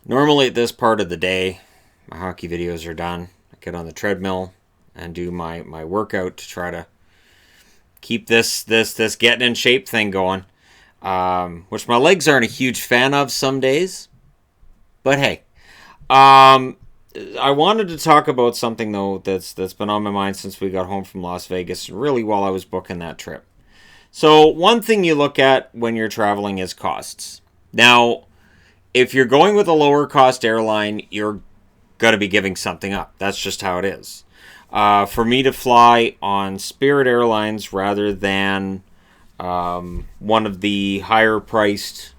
Normally at this part of the day, my hockey videos are done. I get on the treadmill and do my workout to try to keep this getting in shape thing going. Which my legs aren't a huge fan of some days. But hey, I wanted to talk about something though that's been on my mind since we got home from Las Vegas, really while I was booking that trip. So one thing you look at when you're traveling is costs. Now, if you're going with a lower cost airline, you're going to be giving something up. That's just how it is. For me to fly on Spirit Airlines rather than one of the higher priced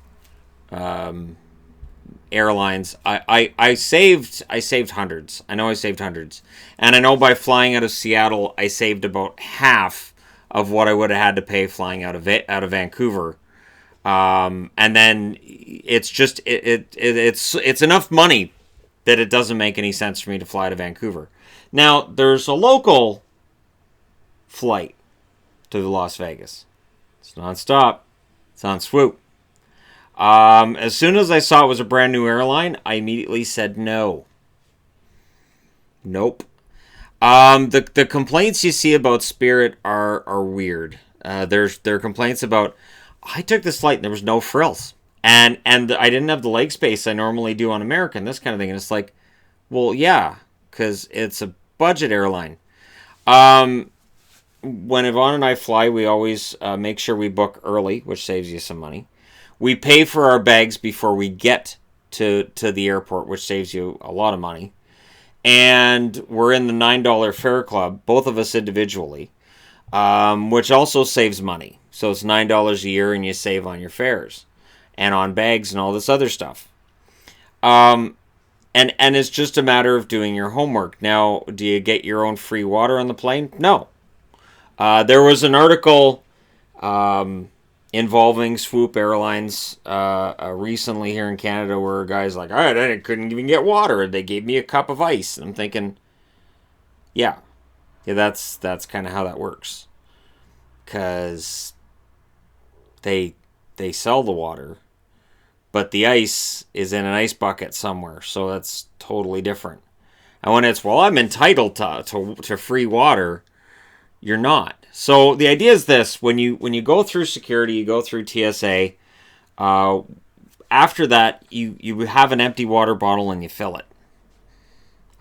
airlines, I saved hundreds. I know I saved hundreds, and I know by flying out of Seattle, I saved about half of what I would have had to pay flying out of Vancouver. And then it's just it's enough money that it doesn't make any sense for me to fly to Vancouver. Now there's a local flight to Las Vegas. It's nonstop. It's on Swoop. As soon as I saw it was a brand new airline, I immediately said no. Nope. The complaints you see about Spirit are weird. There are complaints about I took this flight and there was no frills, and I didn't have the leg space I normally do on American, this kind of thing. And it's like, well, yeah, because it's a budget airline. When Yvonne and I fly, we always make sure we book early, which saves you some money. We pay for our bags before we get to the airport, which saves you a lot of money. And we're in the $9 fare club, both of us individually, which also saves money. So it's $9 a year and you save on your fares and on bags and all this other stuff. And it's just a matter of doing your homework. Now, do you get your own free water on the plane? No. There was an article involving Swoop Airlines recently here in Canada where a guy's like, all right, I couldn't even get water. They gave me a cup of ice. And I'm thinking, yeah, that's kind of how that works. Because they sell the water, but the ice is in an ice bucket somewhere. So that's totally different. And when it's, well, I'm entitled to free water, you're not. So the idea is this: when you go through security, you go through TSA. After that, you have an empty water bottle and you fill it.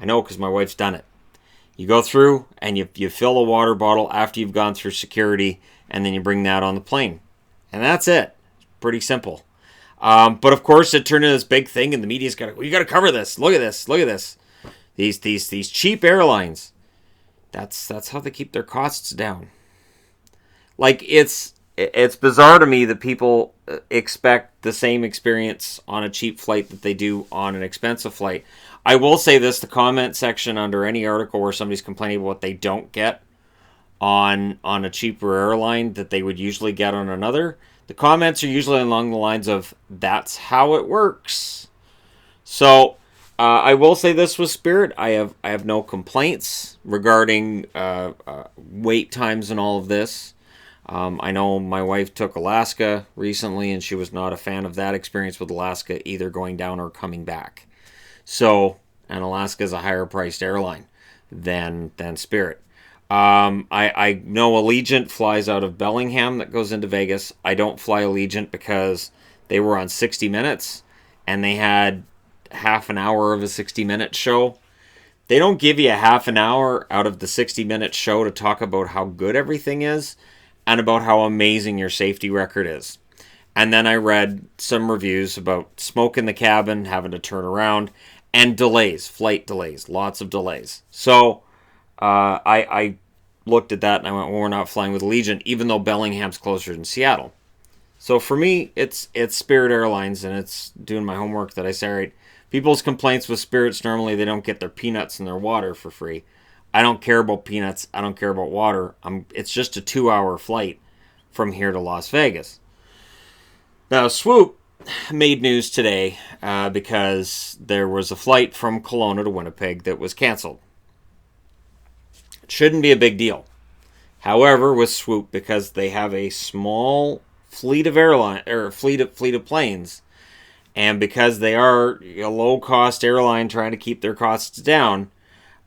I know because my wife's done it. You go through and you fill a water bottle after you've gone through security, and then you bring that on the plane, and that's it. It's pretty simple. But of course, it turned into this big thing, and the media's got, well, you got to cover this. Look at this. Look at this. These cheap airlines. That's how they keep their costs down. Like, it's bizarre to me that people expect the same experience on a cheap flight that they do on an expensive flight. I will say this: the comment section under any article where somebody's complaining about what they don't get on a cheaper airline that they would usually get on another, the comments are usually along the lines of, that's how it works. So I will say this with Spirit: I have no complaints regarding wait times and all of this. I know my wife took Alaska recently, and she was not a fan of that experience with Alaska, either going down or coming back. So, and Alaska is a higher priced airline than Spirit. I know Allegiant flies out of Bellingham that goes into Vegas. I don't fly Allegiant because they were on 60 Minutes, and they had half an hour of a 60-minute show. They don't give you a half an hour out of the 60-minute show to talk about how good everything is and about how amazing your safety record is. And then I read some reviews about smoke in the cabin, having to turn around, and delays, flight delays, lots of delays. So I looked at that and I went, well, we're not flying with Allegiant, even though Bellingham's closer than Seattle. So for me, it's Spirit Airlines, and it's doing my homework that I say, all right, people's complaints with Spirits, normally they don't get their peanuts and their water for free. I don't care about peanuts. I don't care about water. It's just a 2-hour flight from here to Las Vegas. Now, Swoop made news today because there was a flight from Kelowna to Winnipeg that was canceled. It shouldn't be a big deal. However, with Swoop, because they have a small fleet of fleet of planes, And because they are a low-cost airline trying to keep their costs down,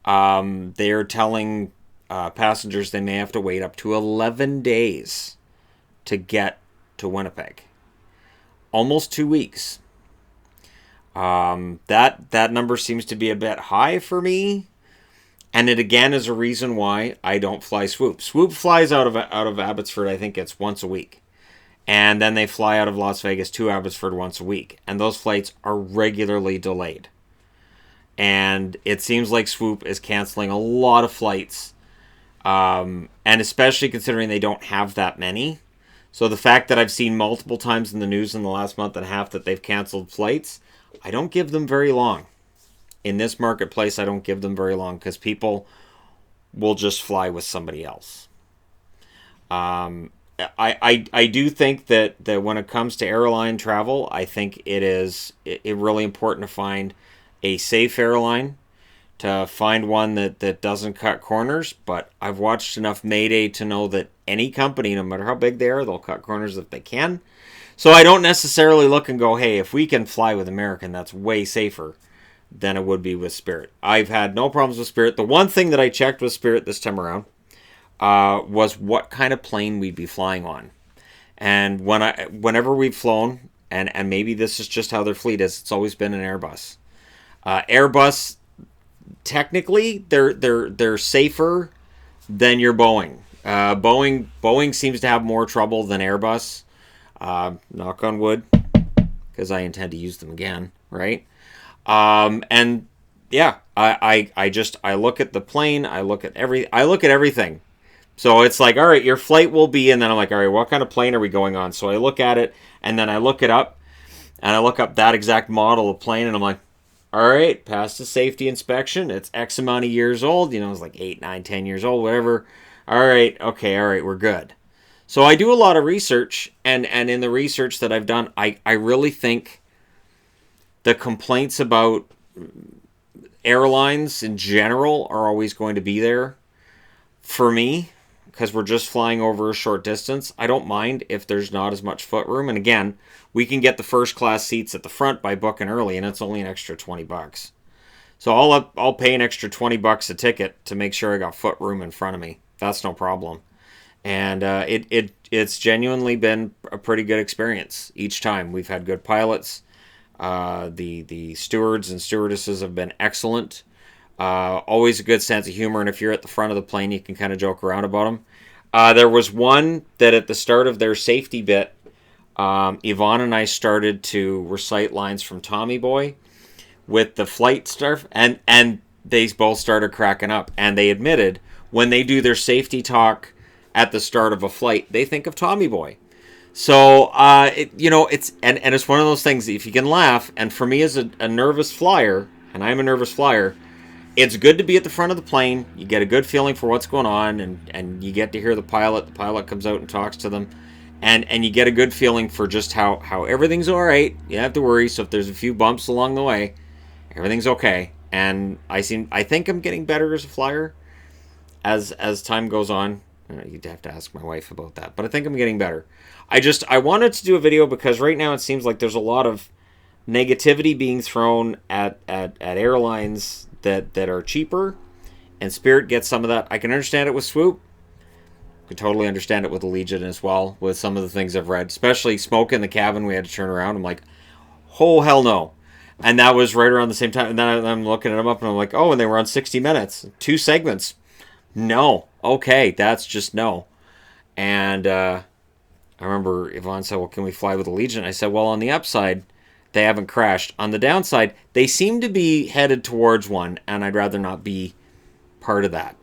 they are telling passengers they may have to wait up to 11 days to get to Winnipeg. Almost 2 weeks. That number seems to be a bit high for me. And it again is a reason why I don't fly Swoop. Swoop flies out of Abbotsford, I think it's once a week. And then they fly out of Las Vegas to Abbotsford once a week. And those flights are regularly delayed. And it seems like Swoop is canceling a lot of flights. And especially considering they don't have that many. So the fact that I've seen multiple times in the news in the last month and a half that they've canceled flights, I don't give them very long. In this marketplace, I don't give them very long because people will just fly with somebody else. I do think that when it comes to airline travel, I think it really important to find a safe airline, to find one that doesn't cut corners. But I've watched enough Mayday to know that any company, no matter how big they are, they'll cut corners if they can. So I don't necessarily look and go, hey, if we can fly with American, that's way safer than it would be with Spirit. I've had no problems with Spirit. The one thing that I checked with Spirit this time around was what kind of plane we'd be flying on. And whenever we've flown, and maybe this is just how their fleet is, it's always been an Airbus. Airbus, technically, they're safer than your Boeing. Boeing seems to have more trouble than Airbus. Knock on wood, because I intend to use them again, right? And yeah, I look at the plane, I look at everything. So it's like, all right, your flight will be, and then I'm like, all right, what kind of plane are we going on? So I look at it, and then I look it up, and I look up that exact model of plane, and I'm like, all right, passed the safety inspection. It's X amount of years old. It's like 8, 9, 10 years old, whatever. All right, okay, all right, we're good. So I do a lot of research, and in the research that I've done, I really think the complaints about airlines in general are always going to be there. For me, because we're just flying over a short distance, I don't mind if there's not as much footroom. And again, we can get the first class seats at the front by booking early, and it's only an extra $20. So I'll pay an extra $20 a ticket to make sure I got footroom in front of me. That's no problem. And it's genuinely been a pretty good experience each time. We've had good pilots. The stewards and stewardesses have been excellent. Always a good sense of humor, and if you're at the front of the plane, you can kind of joke around about them. There was one that at the start of their safety bit, Yvonne and I started to recite lines from Tommy Boy with the flight stuff, and they both started cracking up, and they admitted when they do their safety talk at the start of a flight, they think of Tommy Boy. So, it's one of those things, if you can laugh, and for me as a nervous flyer, and I'm a nervous flyer, it's good to be at the front of the plane. You get a good feeling for what's going on, and you get to hear the pilot. The pilot comes out and talks to them, and you get a good feeling for just how everything's all right. You don't have to worry. So if there's a few bumps along the way, everything's okay. And I think I'm getting better as a flyer as time goes on. You'd have to ask my wife about that, but I think I'm getting better. I wanted to do a video because right now it seems like there's a lot of negativity being thrown at airlines that are cheaper, and Spirit gets some of that. I can understand it with Swoop. I can totally understand it with Allegiant as well, with some of the things I've read, especially smoke in the cabin. We had to turn around. I'm like, oh, hell no. And that was right around the same time. And then I'm looking at them up, and I'm like, oh, and they were on 60 Minutes. 2 segments. No. Okay, that's just no. And I remember Yvonne said, well, can we fly with Allegiant? I said, well, on the upside, they haven't crashed. On the downside, they seem to be headed towards one, and I'd rather not be part of that.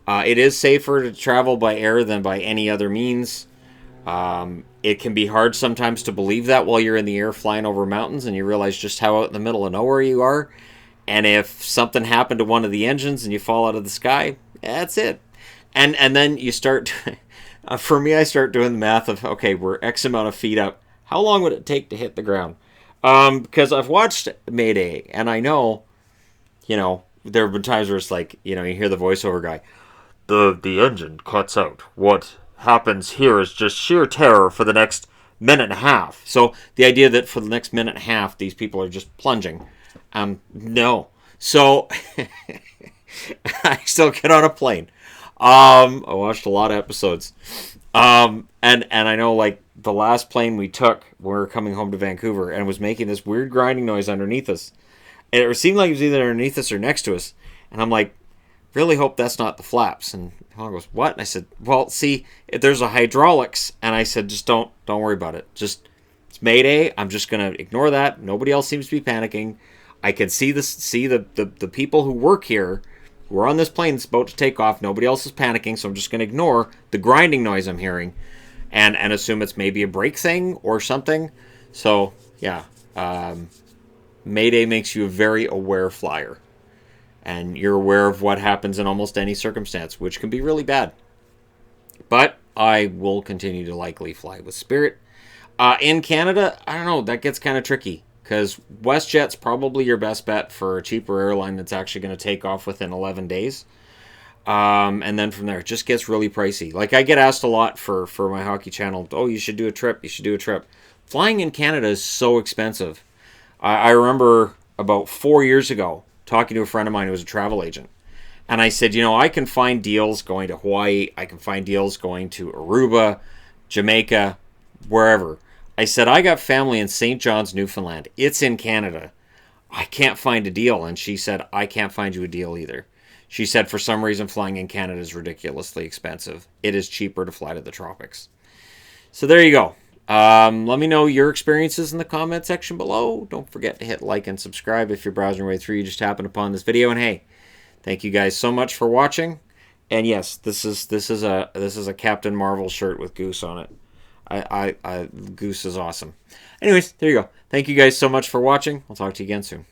It is safer to travel by air than by any other means. It can be hard sometimes to believe that while you're in the air flying over mountains and you realize just how out in the middle of nowhere you are. And if something happened to one of the engines and you fall out of the sky, that's it. And then you start, for me, I start doing the math of, okay, we're X amount of feet up. How long would it take to hit the ground? Because I've watched Mayday, and I know, there have been times where it's like, you hear the voiceover guy, the engine cuts out. What happens here is just sheer terror for the next minute and a half. So the idea that for the next minute and a half, these people are just plunging. No. So I still get on a plane. I watched a lot of episodes. And I know, like, the last plane we took, we were coming home to Vancouver, and it was making this weird grinding noise underneath us. And it seemed like it was either underneath us or next to us. And I'm like, really hope that's not the flaps. And Helen goes, what? And I said, well, see, if there's a hydraulics. And I said, just don't worry about it. Just, it's Mayday. I'm just going to ignore that. Nobody else seems to be panicking. I can see the people who work here who are on this plane that's about to take off. Nobody else is panicking, so I'm just going to ignore the grinding noise I'm hearing and assume it's maybe a brake thing or something. So, yeah. Mayday makes you a very aware flyer. And you're aware of what happens in almost any circumstance, which can be really bad. But I will continue to likely fly with Spirit. In Canada, I don't know, that gets kind of tricky. Because WestJet's probably your best bet for a cheaper airline that's actually going to take off within 11 days. And then from there, it just gets really pricey. Like, I get asked a lot for my hockey channel, oh, you should do a trip, you should do a trip. Flying in Canada is so expensive. I remember about 4 years ago talking to a friend of mine who was a travel agent. And I said, I can find deals going to Hawaii. I can find deals going to Aruba, Jamaica, wherever. I said, I got family in St. John's, Newfoundland. It's in Canada. I can't find a deal. And she said, I can't find you a deal either. She said, for some reason, flying in Canada is ridiculously expensive. It is cheaper to fly to the tropics. So there you go. Let me know your experiences in the comment section below. Don't forget to hit like and subscribe if you're browsing your way through. You just happened upon this video. And hey, thank you guys so much for watching. And yes, this is a Captain Marvel shirt with Goose on it. Goose is awesome. Anyways, there you go. Thank you guys so much for watching. I'll talk to you again soon.